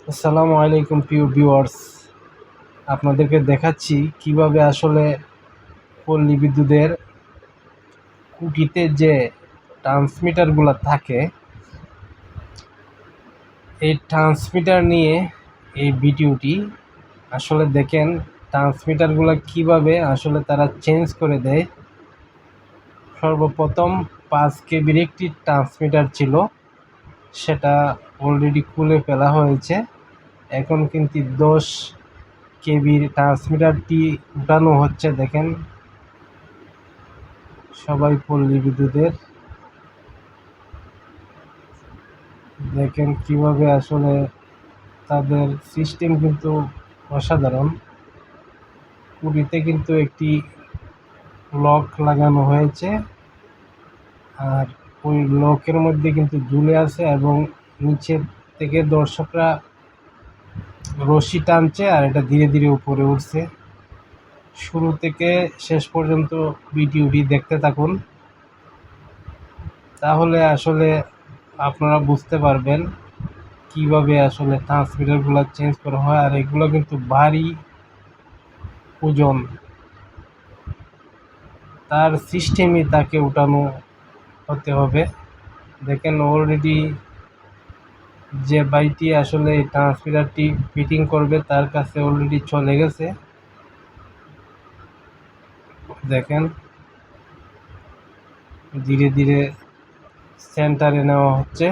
আসসালামু আলাইকুম প্রিয় ভিউয়ার্স, আপনাদেরকে দেখাচ্ছি কিভাবে আসলে পল্লী বিদ্যুতের খুঁটিতে যে ট্রান্সমিটারগুলো থাকে এই ট্রান্সমিটার নিয়ে এই ভিডিওটি। আসলে দেখেন ট্রান্সমিটারগুলো কিভাবে আসলে তারা চেঞ্জ করে দেয়। সর্বপ্রথম 5 কেবির একটি ট্রান্সমিটার ছিল, সেটা অলরেডি খুলে ফেলা হয়েছে। এখন কিন্তু 10 কেবির ট্রান্সমিটারটি উঠানো হচ্ছে। দেখেন সবাই পল্লী বিদ্যুতের, দেখেন কিভাবে আসলে তাদের সিস্টেম কিন্তু অসাধারণ। কুড়িতে কিন্তু একটি লক লাগানো হয়েছে, আর ওই লকের মধ্যে কিন্তু ঝুলে আছে এবং নিচের থেকে দর্শকরা রশি টানছে আর এটা ধীরে ধীরে উপরে উঠছে। শুরু থেকে শেষ পর্যন্ত ভিডিওটি দেখতে থাকুন, তাহলে আসলে আপনারা বুঝতে পারবেন কিভাবে আসলে ট্রান্সমিটারগুলো চেঞ্জ করা হয়। আর এগুলো কিন্তু ভারী ওজন, তার সিস্টেমই তাকে উঠানো হতে হবে। দেখেন অলরেডি যে বাইটি আসলে এই ট্রান্সমিটারটি ফিটিং করবে তার কাছে অলরেডি চলে গেছে। দেখেন ধীরে ধীরে সেন্টারে নেওয়া হচ্ছে।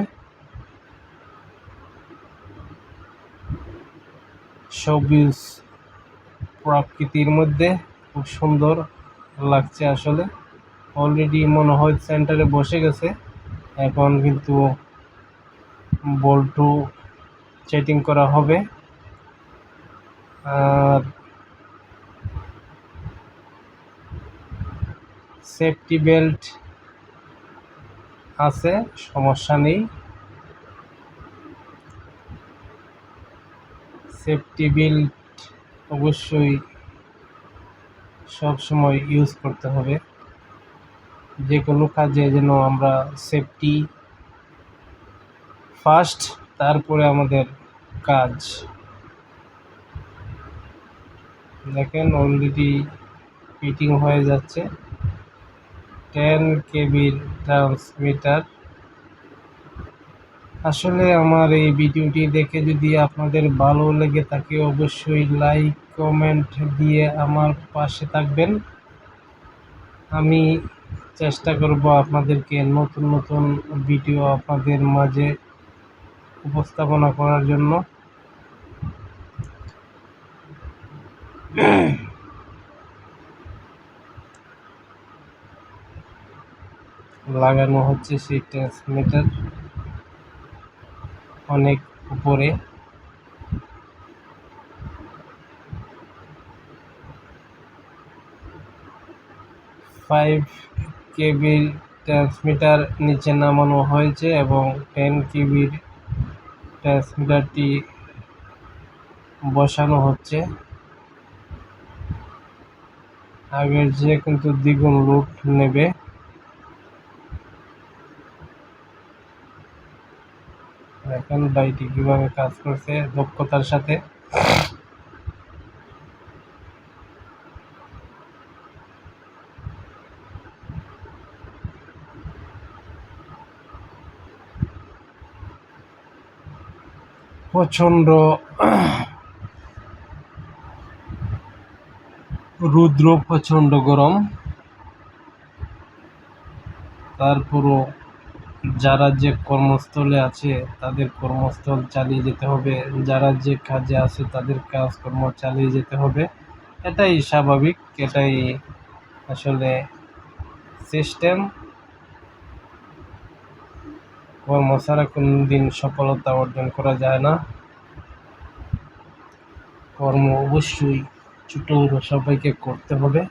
সবুজ প্রকৃতির মধ্যে খুব সুন্দর লাগছে আসলে। অলরেডি মনে হয় সেন্টারে বসে গেছে। এখন কিন্তু বল্টু সেটিং করা হবে। আর সেফটি বেল্ট আছে, সমস্যা নেই। সেফটি বেল্ট অবশ্যই সব সময় ইউজ করতে হবে। যে কোনো কাজে যেন আমরা সেফটি ফার্স্ট, তারপরে আমাদের কাজ। দেখেন অলরেডি ফিটিং হয়ে যাচ্ছে 10 কেবির ট্রান্সমিটার। আসলে আমার এই ভিডিওটি দেখে যদি আপনাদের ভালো লেগে থাকে অবশ্যই লাইক কমেন্ট দিয়ে আমার পাশে থাকবেন। আমি চেষ্টা করব আপনাদেরকে নতুন নতুন ভিডিও আপনাদের মাঝে উপস্থাপনা করার জন্য। লাগানো হচ্ছে সেই ট্রান্সমিটার অনেক উপরে। 5 কেবির ট্রান্সমিটার নিচে নামানো হয়েছে এবং 10 কেবির ট্রান্সমিটারটি বসানো হচ্ছে। আগের যে কিন্তু দ্বিগুণ লোড নেবে। এখন বাইটি কিভাবে কাজ করছে দক্ষতার সাথে। প্রচণ্ড রুদ্র, প্রচণ্ড গরম, তারপরও যারা যে কর্মস্থলে আছে তাদের কর্মস্থল চালিয়ে যেতে হবে, যারা যে কাজে আছে তাদের কাজকর্ম চালিয়ে যেতে হবে। এটাই স্বাভাবিক, এটাই আসলে সিস্টেম। কর্ম ছাড়া কোনোদিন সফলতা অর্জন করা যায় না। কর্ম অবশ্যই ছোট বড় সবাইকে করতে হবে।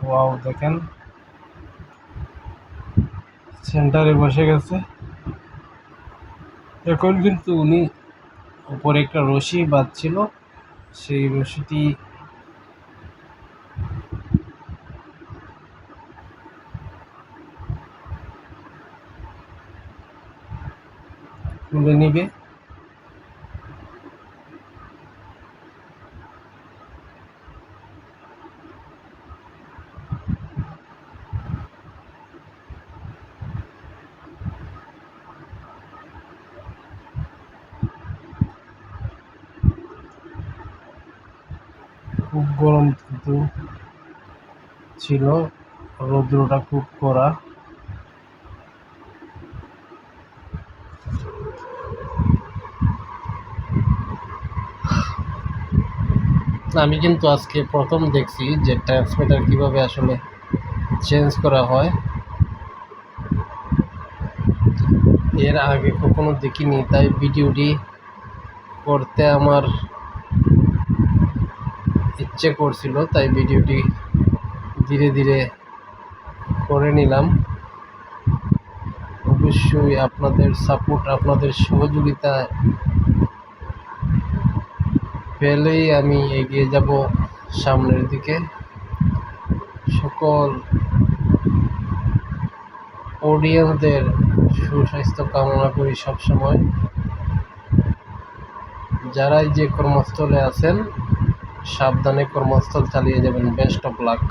ওয়াও, দেখেন সেন্টারে বসে গেছে। এখন কিন্তু উনি উপরে একটা রশি বাঁধছিল, সেই রশিটি তুলে নিবে। খুব গরম কিন্তু ছিল, রৌদ্রটা খুব কড়া। আমি কিন্তু আজকে প্রথম দেখছি যে ট্রান্সমিটার কিভাবে আসলে চেঞ্জ করা হয়। এর আগে কখনো দেখিনি, তাই ভিডিওটি করতে আমার ইচ্ছে করছিল, তাই ভিডিওটি ধীরে ধীরে করে নিলাম। অবশ্যই আপনাদের সাপোর্ট, আপনাদের সহযোগিতা পেলেই আমি এগিয়ে যাব সামনের দিকে। সকল অডিয়েন্সদের সুস্বাস্থ্য কামনা করি সবসময়। যারাই যে কর্মস্থলে আছেন সাবধানে কর্মস্থল চালিয়ে যাবেন। Best of luck.